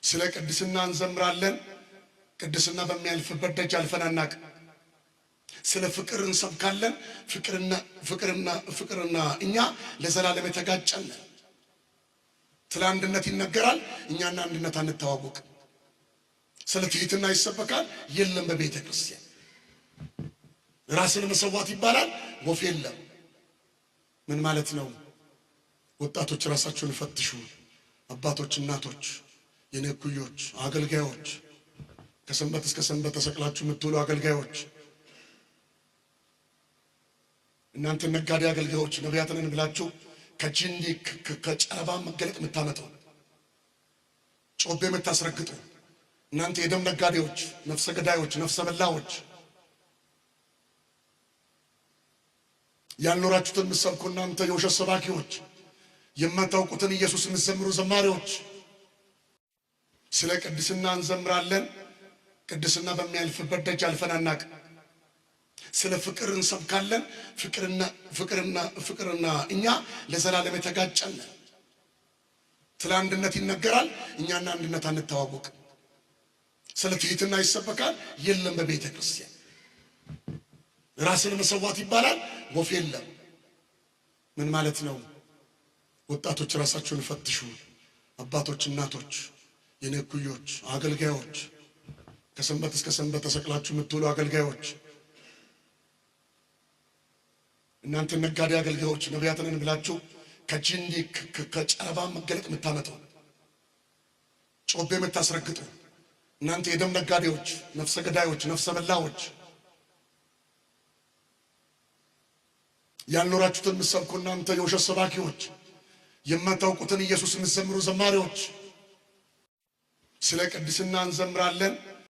ስለ ቅድስና እንዘምራለን። ቅድስና በሚያልፍበት ደጅ አልፈን አናውቅም። ስለ ፍቅር እንሰብካለን። ፍቅርና እኛ ለዘላለም የተጋጨን። ስለ አንድነት ይነገራል። እኛና አንድነት አንተዋወቅም። ስለ ትህትና ይሰበካል። የለም በቤተ ክርስቲያን ራስን መሰዋት ይባላል። ወፍ የለም። ምን ማለት ነው? ወጣቶች ራሳቸውን ፈትሹ። አባቶች፣ እናቶች፣ የኔ እኩዮች፣ አገልጋዮች፣ ከሰንበት እስከ ሰንበት ተሰቅላችሁ የምትውሉ አገልጋዮች፣ እናንተ ነጋዴ አገልጋዮች፣ ነቢያትን ብላችሁ ከጂንዲ ከጨረባ መገለጥ የምታመጣው ጮቤ የምታስረግጡ እናንተ የደም ነጋዴዎች፣ ነፍሰ ገዳዮች፣ ነፍሰ በላዎች፣ ያልኖራችሁትን የምትሰብኩ እናንተ የውሸት ሰባኪዎች፣ የማታውቁትን ኢየሱስ የምትዘምሩ ዘማሪዎች፣ ስለ ቅድስና እንዘምራለን። ቅድስና በሚያልፍበት ደጅ አልፈን አናውቅም። ስለ ፍቅር እንሰብካለን። ፍቅርና እኛ ለዘላለም የተጋጨን። ስለ አንድነት ይነገራል። እኛና አንድነት አንተዋወቅም። ስለ ትህትና ይሰበካል። የለም በቤተ ክርስቲያን ራስን መሰዋት ይባላል። ወፍ የለም። ምን ማለት ነው? ወጣቶች ራሳቸውን ፈትሹ። አባቶች፣ እናቶች፣ የኔ እኩዮች፣ አገልጋዮች፣ ከሰንበት እስከ ሰንበት ተሰቅላችሁ የምትውሉ አገልጋዮች፣ እናንተ ነጋዴ አገልጋዮች፣ ነቢያትን ብላችሁ ከጂንዲ ከጨረባ መገለጥ የምታመጣው ጮቤ የምታስረግጡ እናንተ የደም ነጋዴዎች፣ ነፍሰ ገዳዮች፣ ነፍሰ በላዎች፣ ያልኖራችሁትን የምትሰብኩ እናንተ የውሸት ሰባኪዎች፣ የማታውቁትን ኢየሱስ የምትዘምሩ ዘማሪዎች፣ ስለ ቅድስና እንዘምራለን።